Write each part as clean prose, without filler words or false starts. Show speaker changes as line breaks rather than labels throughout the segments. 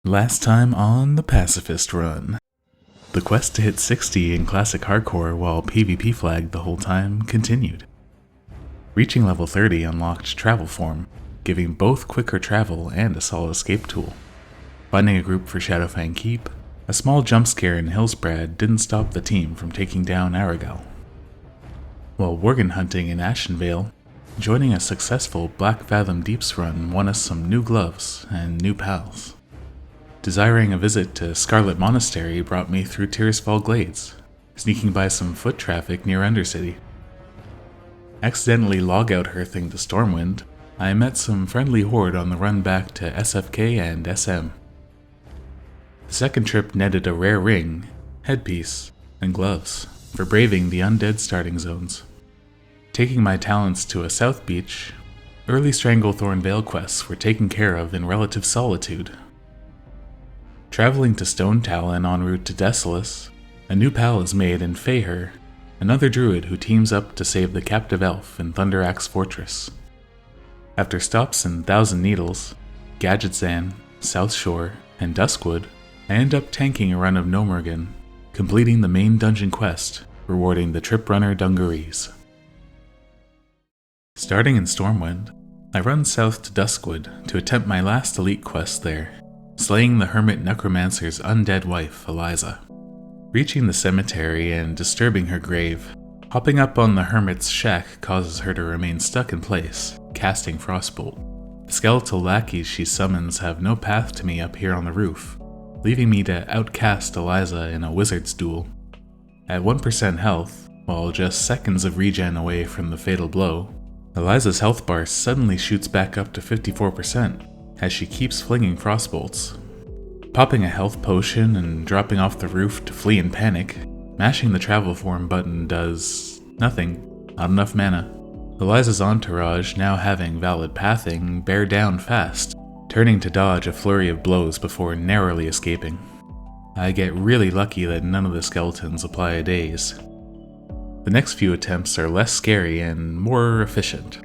Last time on the Pacifist Run. The quest to hit 60 in Classic Hardcore while PvP flagged the whole time continued. Reaching level 30 unlocked Travel Form, giving both quicker travel and a solid escape tool. Finding a group for Shadowfang Keep, a small jump scare in Hillsbrad didn't stop the team from taking down Aragal. While Worgen hunting in Ashenvale, joining a successful Black Fathom Deeps run won us some new gloves and new pals. Desiring a visit to Scarlet Monastery brought me through Tirisfal Glades, sneaking by some foot traffic near Undercity. Accidentally log out hearthing to Stormwind, I met some friendly Horde on the run back to SFK and SM. The second trip netted a rare ring, headpiece, and gloves for braving the undead starting zones. Taking my talents to a South Beach, early Stranglethorn Vale quests were taken care of in relative solitude. Traveling to Stone Talon en route to Desolace, a new pal is made in Feyher, another druid who teams up to save the captive elf in Thunderac's fortress. After stops in Thousand Needles, Gadgetzan, South Shore, and Duskwood, I end up tanking a run of Gnomergan, completing the main dungeon quest, rewarding the trip runner dungarees. Starting in Stormwind, I run south to Duskwood to attempt my last elite quest there, slaying the hermit necromancer's undead wife, Eliza. Reaching the cemetery and disturbing her grave, hopping up on the hermit's shack causes her to remain stuck in place, casting Frostbolt. The skeletal lackeys she summons have no path to me up here on the roof, leaving me to outcast Eliza in a wizard's duel. At 1% health, while just seconds of regen away from the fatal blow, Eliza's health bar suddenly shoots back up to 54%, as she keeps flinging frostbolts. Popping a health potion and dropping off the roof to flee in panic, mashing the travel form button does nothing, not enough mana. Eliza's entourage, now having valid pathing, bear down fast, turning to dodge a flurry of blows before narrowly escaping. I get really lucky that none of the skeletons apply a daze. The next few attempts are less scary and more efficient,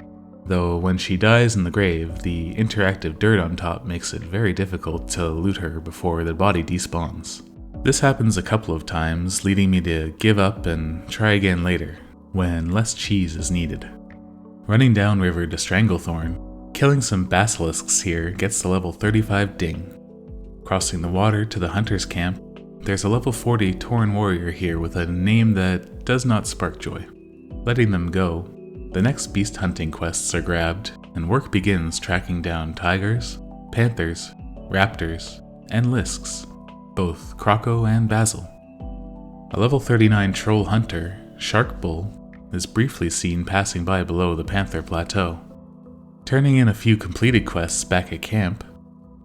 though when she dies in the grave, the interactive dirt on top makes it very difficult to loot her before the body despawns. This happens a couple of times, leading me to give up and try again later, when less cheese is needed. Running downriver to Stranglethorn, killing some basilisks here gets the level 35 ding. Crossing the water to the hunter's camp, there's a level 40 Tauren warrior here with a name that does not spark joy. Letting them go, the next beast hunting quests are grabbed, and work begins tracking down tigers, panthers, raptors, and lisks, both Croco and Basil. A level 39 troll hunter, Shark Bull, is briefly seen passing by below the Panther Plateau. Turning in a few completed quests back at camp,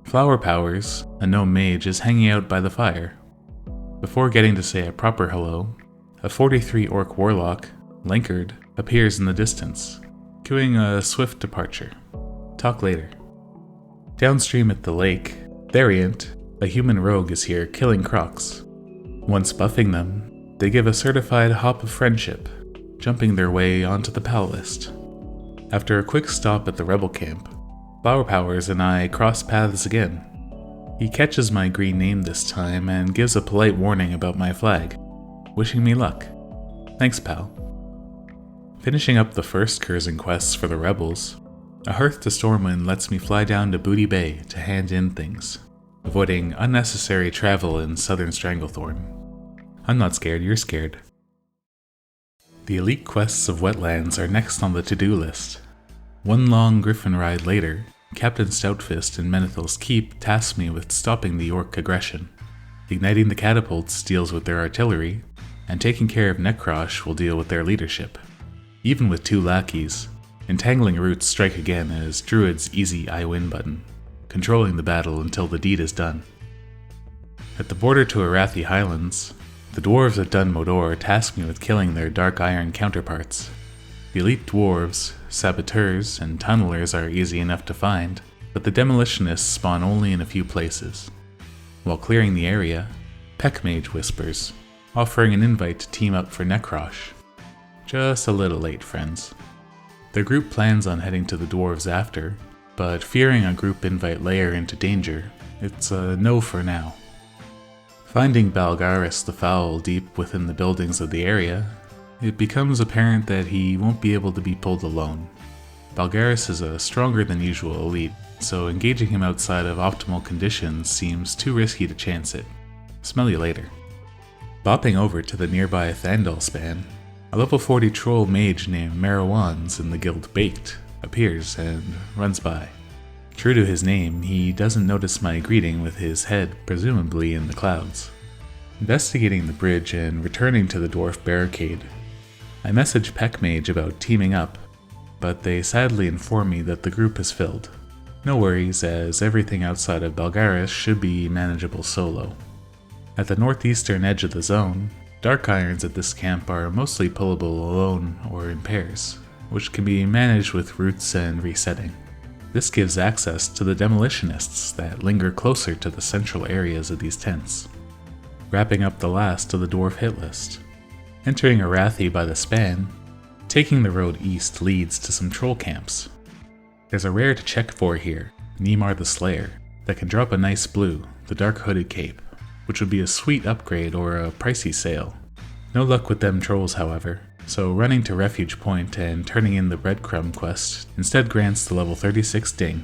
Flower Powers, a gnome mage, is hanging out by the fire. Before getting to say a proper hello, a 43 orc warlock, Linkard, appears in the distance, cueing a swift departure. Talk later. Downstream at the lake, Variant, a human rogue, is here killing crocs. Once buffing them, they give a certified hop of friendship, jumping their way onto the pal list. After a quick stop at the rebel camp, Flower Powers and I cross paths again. He catches my green name this time and gives a polite warning about my flag, wishing me luck. Thanks, pal. Finishing up the first Curzon quests for the rebels, a hearth to Stormwind lets me fly down to Booty Bay to hand in things, avoiding unnecessary travel in southern Stranglethorn. I'm not scared, you're scared. The elite quests of Wetlands are next on the to-do list. One long griffin ride later, Captain Stoutfist and Menethil's Keep task me with stopping the orc aggression. Igniting the catapults deals with their artillery, and taking care of Necrosh will deal with their leadership. Even with 2 lackeys, entangling roots strike again as Druid's easy I win button, controlling the battle until the deed is done. At the border to Arathi Highlands, the dwarves of Dun Modor task me with killing their dark iron counterparts. The elite dwarves, saboteurs, and tunnelers are easy enough to find, but the demolitionists spawn only in a few places. While clearing the area, Peckmage whispers, offering an invite to team up for Necrosh. Just a little late, friends. The group plans on heading to the dwarves after, but fearing a group invite layer into danger, it's a no for now. Finding Balgaris the Foul deep within the buildings of the area, it becomes apparent that he won't be able to be pulled alone. Balgaris is a stronger than usual elite, so engaging him outside of optimal conditions seems too risky to chance it. Smell you later. Bopping over to the nearby Thandal span, a level 40 troll mage named Marawans in the guild Baked appears and runs by. True to his name, he doesn't notice my greeting with his head presumably in the clouds. Investigating the bridge and returning to the dwarf barricade, I message Peckmage about teaming up, but they sadly inform me that the group is filled. No worries, as everything outside of Balgaris should be manageable solo. At the northeastern edge of the zone, dark irons at this camp are mostly pullable alone or in pairs, which can be managed with roots and resetting. This gives access to the demolitionists that linger closer to the central areas of these tents. Wrapping up the last of the dwarf hit list. Entering Arathi by the span, taking the road east leads to some troll camps. There's a rare to check for here, Nemar the Slayer, that can drop a nice blue, the dark hooded cape, which would be a sweet upgrade or a pricey sale. No luck with them trolls, however, so running to Refuge Point and turning in the breadcrumb quest instead grants the level 36 ding.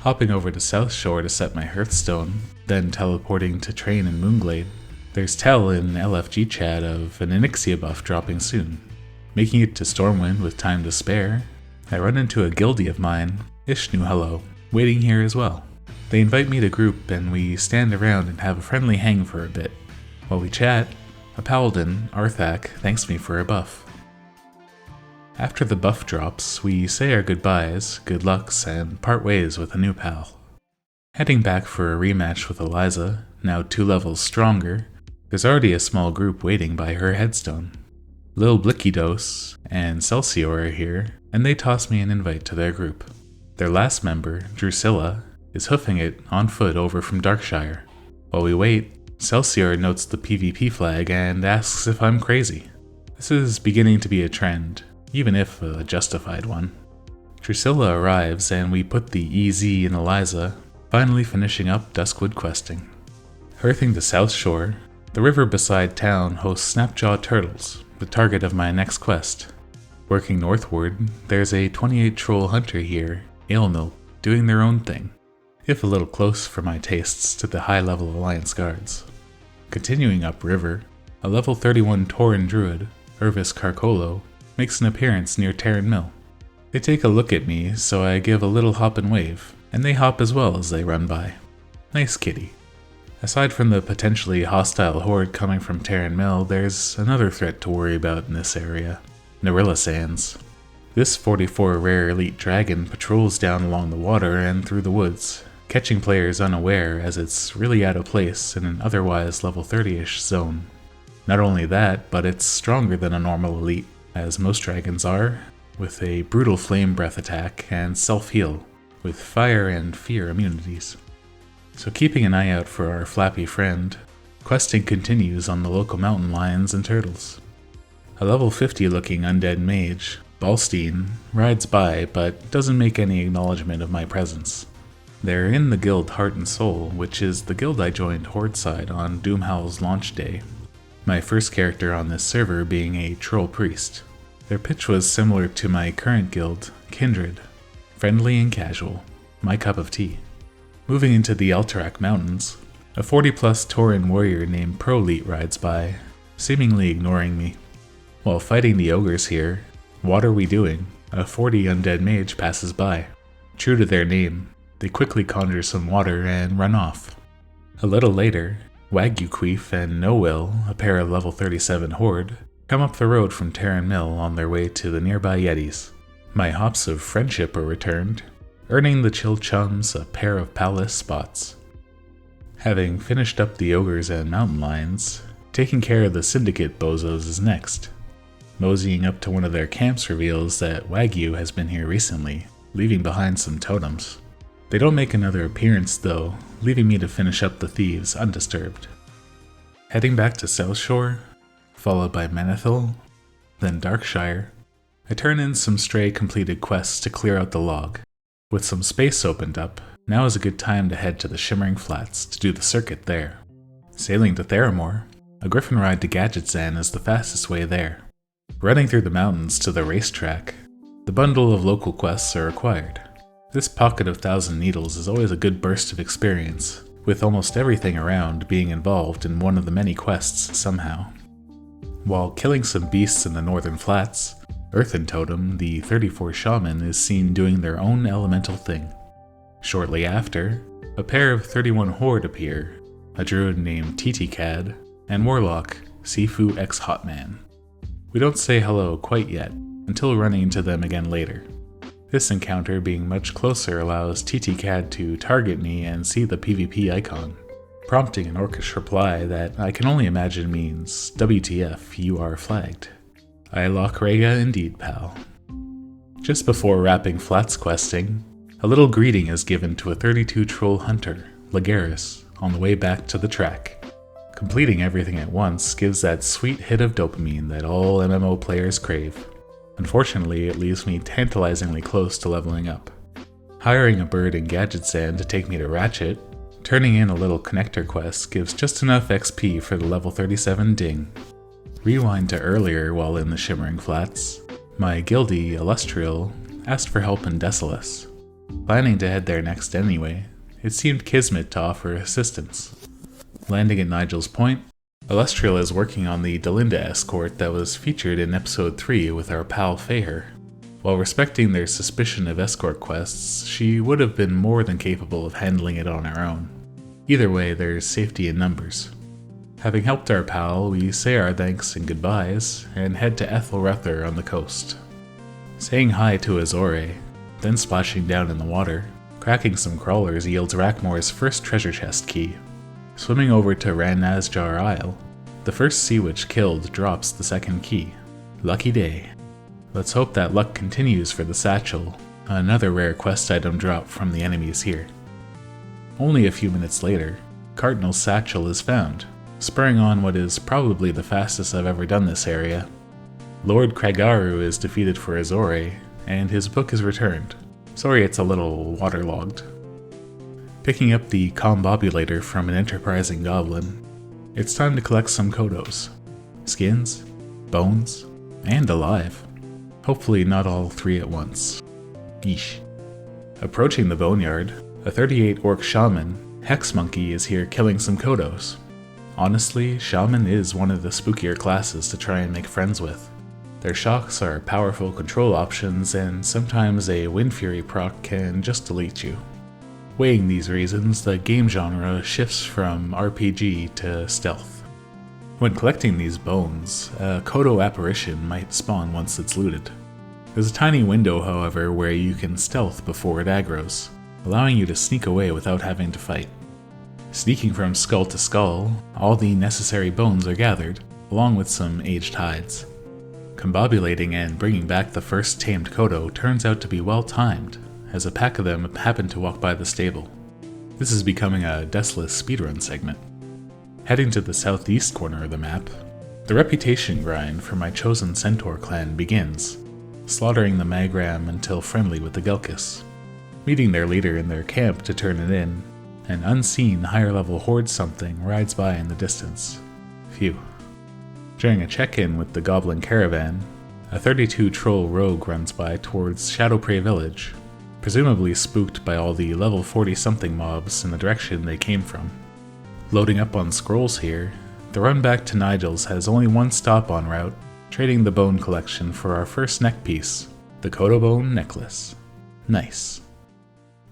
Hopping over to South Shore to set my Hearthstone, then teleporting to Train and Moonglade, there's tell in LFG chat of an Onyxia buff dropping soon. Making it to Stormwind with time to spare, I run into a guildie of mine, Ishnu Hello, waiting here as well. They invite me to group and we stand around and have a friendly hang for a bit. While we chat, a paladin, Arthak, thanks me for a buff. After the buff drops, we say our goodbyes, good lucks, and part ways with a new pal. Heading back for a rematch with Eliza, now 2 levels stronger, there's already a small group waiting by her headstone. Lil Blickydos and Celsior are here, and they toss me an invite to their group. Their last member, Drusilla, is hoofing it on foot over from Darkshire. While we wait, Celsior notes the PvP flag and asks if I'm crazy. This is beginning to be a trend, even if a justified one. Drusilla arrives and we put the EZ in Eliza, finally finishing up Duskwood questing. Hearthing to South Shore, the river beside town hosts snapjaw turtles, the target of my next quest. Working northward, there's a 28 troll hunter here, Alemilk, doing their own thing, if a little close for my tastes to the high-level Alliance guards. Continuing upriver, a level 31 Tauren druid, Urvis Carcolo, makes an appearance near Terran Mill. They take a look at me, so I give a little hop and wave, and they hop as well as they run by. Nice kitty. Aside from the potentially hostile horde coming from Terran Mill, there's another threat to worry about in this area, Narilla Sands. This 44 rare elite dragon patrols down along the water and through the woods, catching players unaware as it's really out of place in an otherwise level 30-ish zone. Not only that, but it's stronger than a normal elite, as most dragons are, with a brutal flame breath attack and self-heal, with fire and fear immunities. So keeping an eye out for our flappy friend, questing continues on the local mountain lions and turtles. A level 50 looking undead mage, Balstein, rides by but doesn't make any acknowledgement of my presence. They're in the guild Heart and Soul, which is the guild I joined Horde side on Doomhowl's launch day, my first character on this server being a troll priest. Their pitch was similar to my current guild, Kindred, friendly and casual, my cup of tea. Moving into the Alterac Mountains, a 40-plus Tauren warrior named Proleet rides by, seemingly ignoring me. While fighting the ogres here, What Are We Doing?, a 40 undead mage passes by. True to their name, they quickly conjure some water and run off. A little later, Wagyu Queef and No Will, a pair of level 37 Horde, come up the road from Terran Mill on their way to the nearby Yetis. My hops of friendship are returned, earning the chill chums a pair of palace spots. Having finished up the ogres and mountain lions, taking care of the syndicate bozos is next. Moseying up to one of their camps reveals that Wagyu has been here recently, leaving behind some totems. They don't make another appearance though, leaving me to finish up the thieves undisturbed. Heading back to South Shore, followed by Menethil, then Darkshire, I turn in some stray completed quests to clear out the log. With some space opened up, Now is a good time to head to the Shimmering Flats to do the circuit there. Sailing to Theramore, a griffin ride to Gadgetzan is the fastest way there. Running through the mountains to the racetrack, the bundle of local quests are required. This pocket of Thousand Needles is always a good burst of experience, with almost everything around being involved in one of the many quests somehow. While killing some beasts in the Northern Flats, Earthen Totem, the 34 shaman, is seen doing their own elemental thing. Shortly after, a pair of 31 Horde appear, a druid named Titicad, and Warlock, Sifu X Hotman. We don't say hello quite yet, until running into them again later. This encounter being much closer allows Titicad to target me and see the PvP icon, prompting an orcish reply that I can only imagine means, WTF, you are flagged. I lock Rega indeed, pal. Just before wrapping Flats questing, a little greeting is given to a 32 troll hunter, Lagaris, on the way back to the track. Completing everything at once gives that sweet hit of dopamine that all MMO players crave. Unfortunately, it leaves me tantalizingly close to leveling up. Hiring a bird in Gadgetzan to take me to Ratchet, turning in a little connector quest gives just enough XP for the level 37 ding. Rewind to earlier while in the Shimmering Flats. My guildie, Illustrial, asked for help in Desolace. Planning to head there next anyway, it seemed kismet to offer assistance. Landing at Nigel's Point, Illustrial is working on the Delinda escort that was featured in episode 3 with our pal Feyher. While respecting their suspicion of escort quests, she would have been more than capable of handling it on her own. Either way, there's safety in numbers. Having helped our pal, we say our thanks and goodbyes, and head to Ethelrether on the coast. Saying hi to Azore, then splashing down in the water, cracking some crawlers yields Rackmore's first treasure chest key. Swimming over to Ran-Nazjar Isle, the first sea witch killed drops the second key. Lucky day. Let's hope that luck continues for the satchel, another rare quest item drop from the enemies here. Only a few minutes later, Cardinal's satchel is found, spurring on what is probably the fastest I've ever done this area. Lord Kragaru is defeated for Azore, and his book is returned. Sorry it's a little waterlogged. Picking up the Combobulator from an enterprising goblin, it's time to collect some Kodos. Skins, bones, and alive. Hopefully not all three at once. Yeesh. Approaching the boneyard, a 38 orc shaman, Hex Monkey, is here killing some Kodos. Honestly, shaman is one of the spookier classes to try and make friends with. Their shocks are powerful control options, and sometimes a Wind Fury proc can just delete you. Weighing these reasons, the game genre shifts from RPG to stealth. When collecting these bones, a Kodo apparition might spawn once it's looted. There's a tiny window, however, where you can stealth before it aggroes, allowing you to sneak away without having to fight. Sneaking from skull to skull, all the necessary bones are gathered, along with some aged hides. Combobulating and bringing back the first tamed Kodo turns out to be well timed, as a pack of them happen to walk by the stable. This is becoming a Desolace speedrun segment. Heading to the southeast corner of the map, the reputation grind for my chosen Centaur clan begins, slaughtering the Magram until friendly with the Gelkis. Meeting their leader in their camp to turn it in, an unseen higher level Horde something rides by in the distance. Phew. During a check-in with the Goblin Caravan, a 32 troll rogue runs by towards Shadowprey Village, presumably spooked by all the level 40-something mobs in the direction they came from. Loading up on scrolls here, the run back to Nigel's has only one stop en route, trading the bone collection for our first neck piece, the Kodo Bone Necklace. Nice.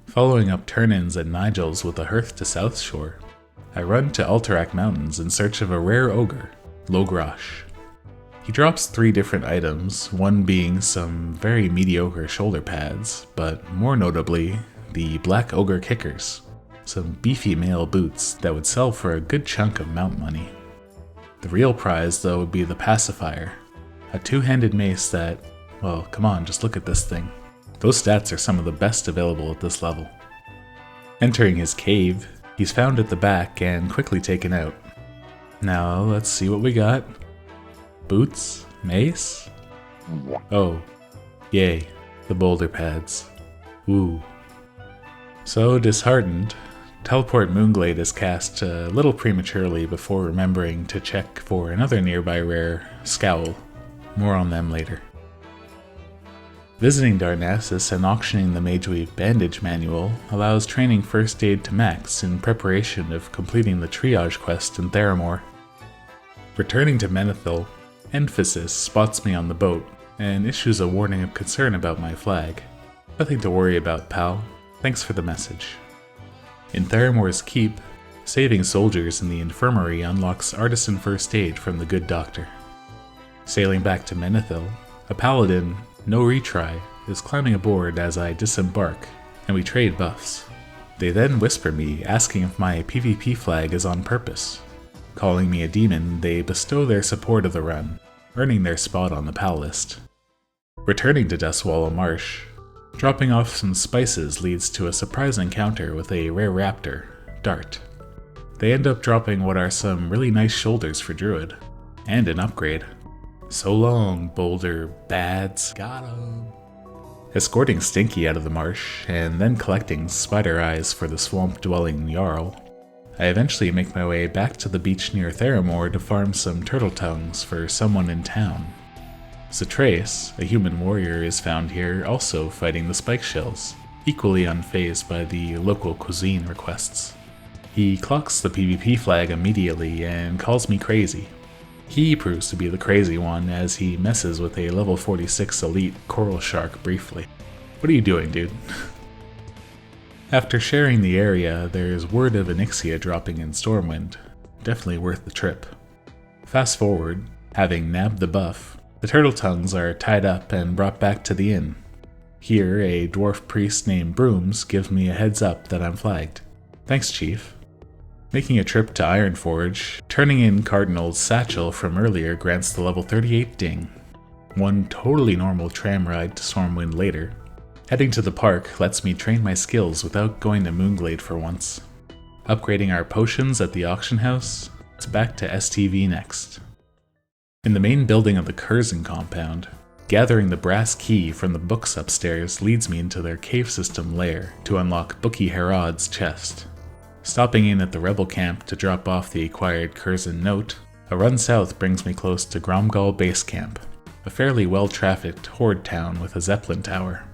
Following up turn-ins at Nigel's with a hearth to South Shore, I run to Alterac Mountains in search of a rare ogre, Logrash. He drops 3 different items, one being some very mediocre shoulder pads, but more notably, the Black Ogre Kickers, some beefy male boots that would sell for a good chunk of mount money. The real prize, though, would be the Pacifier, a 2-handed mace that, well, come on, just look at this thing. Those stats are some of the best available at this level. Entering his cave, he's found at the back and quickly taken out. Now, let's see what we got. Boots? Mace? Oh, yay, the boulder pads. Ooh. So, disheartened, Teleport Moonglade is cast a little prematurely before remembering to check for another nearby rare, Scowl. More on them later. Visiting Darnassus and auctioning the Mageweave Bandage Manual allows training First Aid to max in preparation of completing the Triage quest in Theramore. Returning to Menethil, Emphasis spots me on the boat and issues a warning of concern about my flag. Nothing to worry about, pal. Thanks for the message. In Theramore's Keep, saving soldiers in the infirmary unlocks Artisan First Aid from the Good Doctor. Sailing back to Menethil, a paladin, no retry, is climbing aboard as I disembark, and we trade buffs. They then whisper me, asking if my PvP flag is on purpose. Calling me a demon, they bestow their support of the run, earning their spot on the PAL list. Returning to Dustwallow Marsh, dropping off some spices leads to a surprise encounter with a rare raptor, Dart. They end up dropping what are some really nice shoulders for Druid, and an upgrade. So long, Boulder Bads. Got 'em. Escorting Stinky out of the marsh, and then collecting spider eyes for the swamp-dwelling Jarl, I eventually make my way back to the beach near Theramore to farm some turtle tongues for someone in town. Zatrace, a human warrior, is found here also fighting the spike shells, equally unfazed by the local cuisine requests. He clocks the PvP flag immediately and calls me crazy. He proves to be the crazy one as he messes with a level 46 elite coral shark briefly. What are you doing, dude? After sharing the area, there's word of Onyxia dropping in Stormwind. Definitely worth the trip. Fast forward, having nabbed the buff, the turtle tongues are tied up and brought back to the inn. Here, a dwarf priest named Brooms gives me a heads up that I'm flagged. Thanks, Chief. Making a trip to Ironforge, turning in Cardinal's satchel from earlier grants the level 38 ding. One totally normal tram ride to Stormwind later. Heading to the park lets me train my skills without going to Moonglade for once. Upgrading our potions at the auction house, it's back to STV next. In the main building of the Curzon compound, gathering the brass key from the books upstairs leads me into their cave system lair to unlock Bookie Herod's chest. Stopping in at the rebel camp to drop off the acquired Curzon note, a run south brings me close to Gromgal Base Camp, a fairly well-trafficked Horde town with a Zeppelin tower.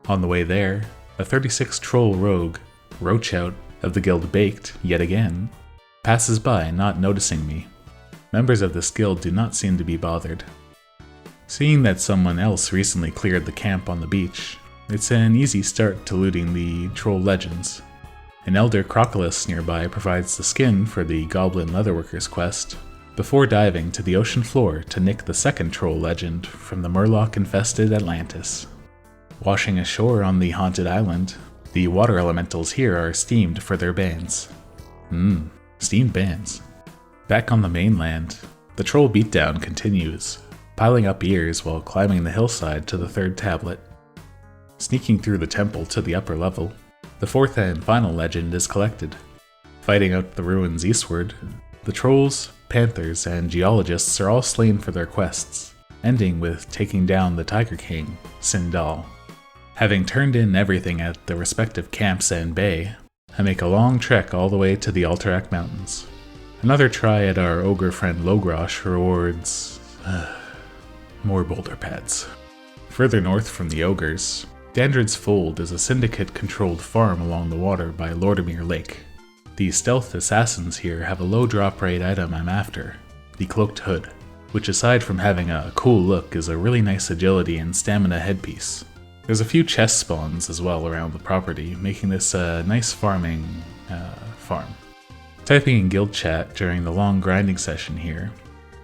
On the way there, a 36 troll rogue, Roachout of the guild Baked, yet again, passes by not noticing me. Members of this guild do not seem to be bothered. Seeing that someone else recently cleared the camp on the beach, it's an easy start to looting the troll legends. An Elder Crocodilus nearby provides the skin for the Goblin Leatherworkers quest, before diving to the ocean floor to nick the second troll legend from the Murloc-infested Atlantis. Washing ashore on the haunted island, the water elementals here are steamed for their bands. Steamed bands. Back on the mainland, the troll beatdown continues, piling up ears while climbing the hillside to the third tablet. Sneaking through the temple to the upper level, the fourth and final legend is collected. Fighting out the ruins eastward, the trolls, panthers, and geologists are all slain for their quests, ending with taking down the Tiger King, Sindal. Having turned in everything at the respective camps and bay, I make a long trek all the way to the Alterac Mountains. Another try at our ogre friend Logrosh rewards more boulder pads. Further north from the ogres, Dandred's Fold is a syndicate-controlled farm along the water by Lordimere Lake. The stealth assassins here have a low drop rate item I'm after, the Cloaked Hood, which aside from having a cool look is a really nice agility and stamina headpiece. There's a few chest spawns as well around the property, making this a nice farming farm. Typing in guild chat during the long grinding session here,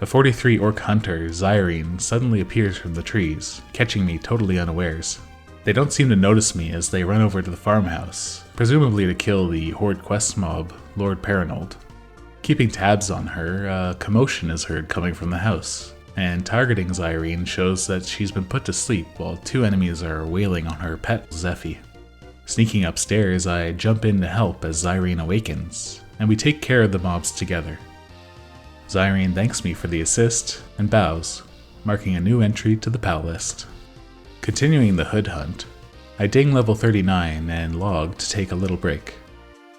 a 43 orc hunter, Zyrene, suddenly appears from the trees, catching me totally unawares. They don't seem to notice me as they run over to the farmhouse, presumably to kill the Horde quest mob, Lord Paranold. Keeping tabs on her, a commotion is heard coming from the house, and targeting Zyrene shows that she's been put to sleep while two enemies are wailing on her pet, Zephy. Sneaking upstairs, I jump in to help as Zyrene awakens, and we take care of the mobs together. Zyrene thanks me for the assist and bows, marking a new entry to the PAL list. Continuing the hood hunt, I ding level 39 and log to take a little break.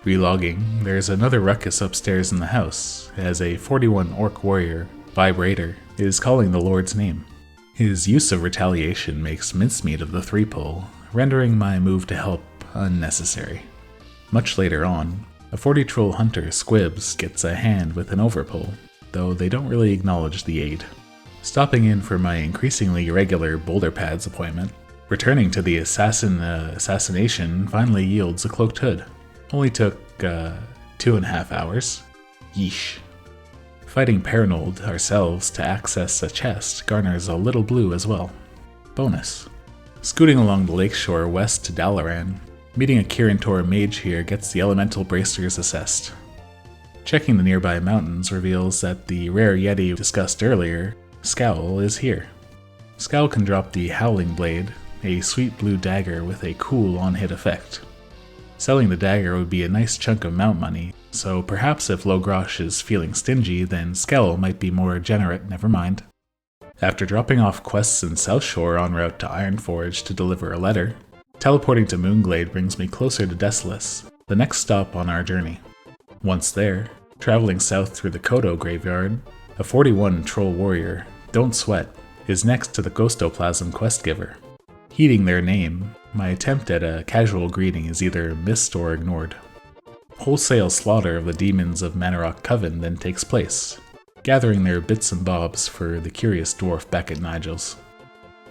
Relogging, there's another ruckus upstairs in the house, as a 41 orc warrior, Vibrator, is calling the Lord's name. His use of retaliation makes mincemeat of the 3-pull, rendering my move to help unnecessary. Much later on, a 40 troll hunter, Squibs, gets a hand with an overpull, though they don't really acknowledge the aid. Stopping in for my increasingly irregular boulder pads appointment, returning to the assassination finally yields a cloaked hood. Only took 2.5 hours. Yeesh. Fighting Paranoid ourselves to access a chest garners a little blue as well. Bonus. Scooting along the lakeshore west to Dalaran, meeting a Kirintor mage here gets the elemental bracers assessed. Checking the nearby mountains reveals that the rare Yeti discussed earlier, Scowl, is here. Scowl can drop the Howling Blade, a sweet blue dagger with a cool on-hit effect. Selling the dagger would be a nice chunk of mount money, so perhaps if Logrosh is feeling stingy, then Scowl might be more generate, never mind. After dropping off quests in South Shore en route to Ironforge to deliver a letter, teleporting to Moonglade brings me closer to Desolace, the next stop on our journey. Once there, traveling south through the Kodo graveyard, a 41 troll warrior, Don't Sweat, is next to the Ghostoplasm quest giver. Heeding their name, my attempt at a casual greeting is either missed or ignored. Wholesale slaughter of the demons of Manarok Coven then takes place, gathering their bits and bobs for the curious dwarf back at Nigel's.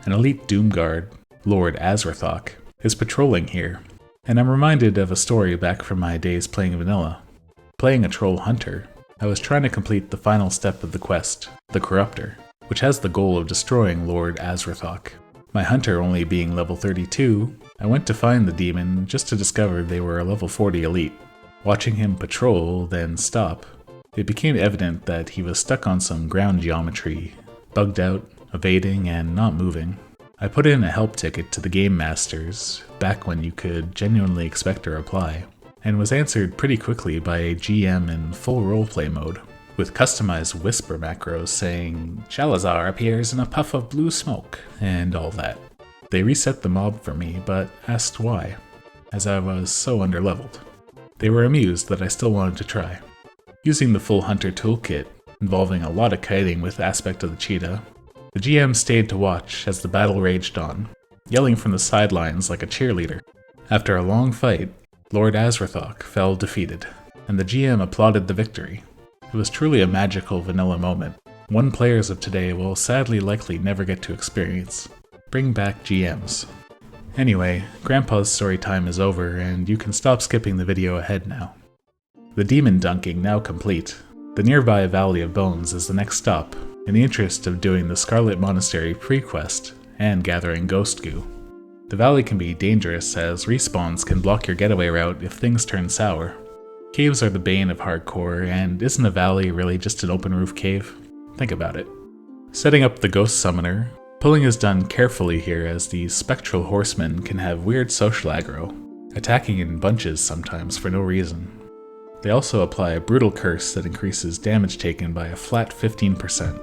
An elite Doomguard, Lord Azrathok, is patrolling here, and I'm reminded of a story back from my days playing vanilla. Playing a troll hunter, I was trying to complete the final step of the quest, the Corruptor, which has the goal of destroying Lord Azrathok. My hunter only being level 32, I went to find the demon just to discover they were a level 40 elite. Watching him patrol, then stop, it became evident that he was stuck on some ground geometry, bugged out, evading, and not moving. I put in a help ticket to the Game Masters, back when you could genuinely expect a reply, and was answered pretty quickly by a GM in full roleplay mode, with customized whisper macros saying, "Shalazar appears in a puff of blue smoke," and all that. They reset the mob for me, but asked why, as I was so underleveled. They were amused that I still wanted to try. Using the full hunter toolkit, involving a lot of kiting with aspect of the cheetah, the GM stayed to watch as the battle raged on, yelling from the sidelines like a cheerleader. After a long fight, Lord Azrathok fell defeated, and the GM applauded the victory. It was truly a magical vanilla moment, one players of today will sadly likely never get to experience. Bring back GMs. Anyway, Grandpa's story time is over, and you can stop skipping the video ahead now. The demon dunking now complete, the nearby Valley of Bones is the next stop, in the interest of doing the Scarlet Monastery pre-quest and gathering ghost goo. The valley can be dangerous as respawns can block your getaway route if things turn sour. Caves are the bane of hardcore, and isn't a valley really just an open roof cave? Think about it. Setting up the ghost summoner, pulling is done carefully here as these spectral horsemen can have weird social aggro, attacking in bunches sometimes for no reason. They also apply a brutal curse that increases damage taken by a flat 15%.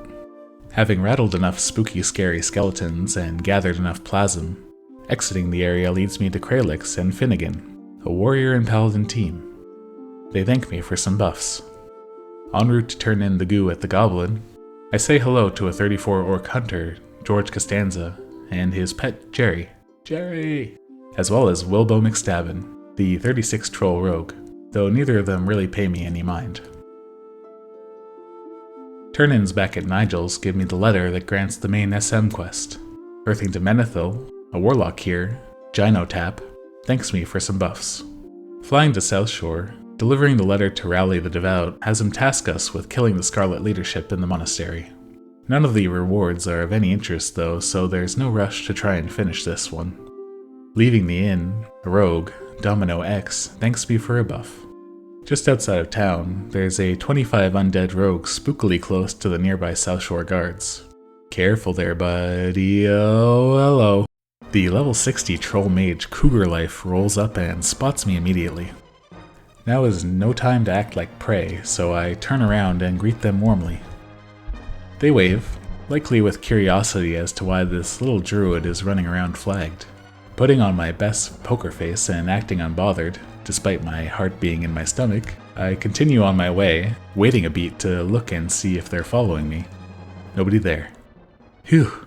Having rattled enough spooky scary skeletons and gathered enough plasm, exiting the area leads me to Kralix and Finnegan, a warrior and paladin team. They thank me for some buffs. En route to turn in the goo at the Goblin, I say hello to a 34 orc hunter, George Costanza, and his pet Jerry, as well as Wilbo McStabbin, the 36 troll rogue, though neither of them really pay me any mind. Turn-ins back at Nigel's give me the letter that grants the main SM quest. Earthing to Menethil, a warlock here, Gynotap, thanks me for some buffs. Flying to South Shore, delivering the letter to Rally the Devout has him task us with killing the Scarlet leadership in the monastery. None of the rewards are of any interest though, so there's no rush to try and finish this one. Leaving the inn, a rogue, Domino X, thanks me for a buff. Just outside of town, there's a 25 undead rogue spookily close to the nearby South Shore guards. Careful there, buddy. Oh, hello. The level 60 troll mage Cougar Life rolls up and spots me immediately. Now is no time to act like prey, so I turn around and greet them warmly. They wave, likely with curiosity as to why this little druid is running around flagged. Putting on my best poker face and acting unbothered, despite my heart being in my stomach, I continue on my way, waiting a beat to look and see if they're following me. Nobody there. Phew.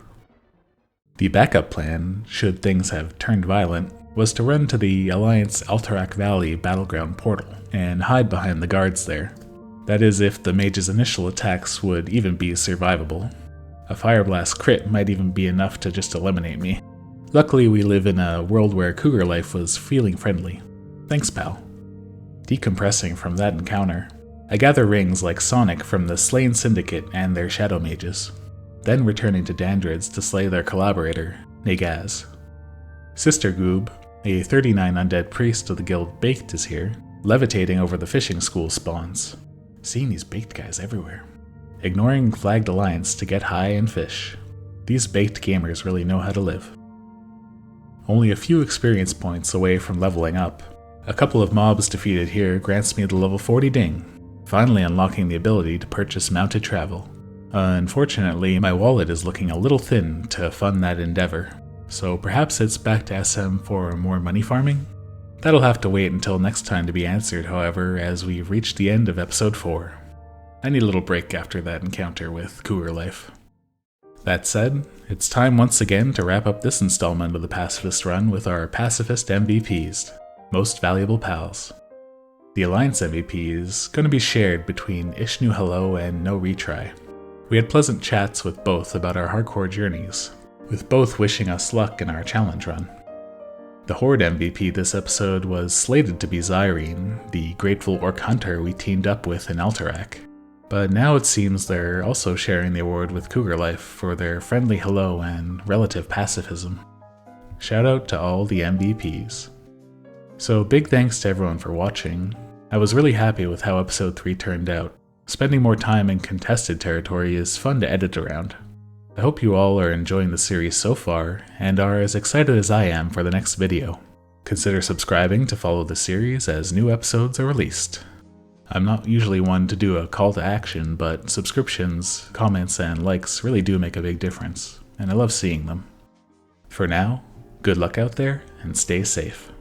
The backup plan, should things have turned violent, was to run to the Alliance Alterac Valley battleground portal and hide behind the guards there. That is, if the mage's initial attacks would even be survivable. A Fire Blast crit might even be enough to just eliminate me. Luckily, we live in a world where cougar life was feeling friendly. Thanks, pal. Decompressing from that encounter, I gather rings like Sonic from the Slain Syndicate and their Shadow Mages, then returning to Dandrid's to slay their collaborator, Nagaz. Sister Goob, a 39 undead priest of the guild Baked, is here, levitating over the fishing school spawns. Seeing these baked guys everywhere. Ignoring Flagged Alliance to get high and fish. These baked gamers really know how to live. Only a few experience points away from leveling up. A couple of mobs defeated here grants me the level 40 ding, finally unlocking the ability to purchase mounted travel. Unfortunately, my wallet is looking a little thin to fund that endeavor, so perhaps it's back to SM for more money farming? That'll have to wait until next time to be answered, however, as we've reached the end of episode 4. I need a little break after that encounter with cougar life. That said, it's time once again to wrap up this installment of the Pacifist Run with our Pacifist MVPs, Most Valuable Pals. The Alliance MVP is going to be shared between Ishnu Hello and No Retry. We had pleasant chats with both about our hardcore journeys, with both wishing us luck in our challenge run. The Horde MVP this episode was slated to be Zyrene, the grateful orc hunter we teamed up with in Alterac. But now it seems they're also sharing the award with Cougar Life for their friendly hello and relative pacifism. Shout out to all the MVPs. So big thanks to everyone for watching. I was really happy with how episode 3 turned out. Spending more time in contested territory is fun to edit around. I hope you all are enjoying the series so far, and are as excited as I am for the next video. Consider subscribing to follow the series as new episodes are released. I'm not usually one to do a call to action, but subscriptions, comments, and likes really do make a big difference, and I love seeing them. For now, good luck out there, and stay safe.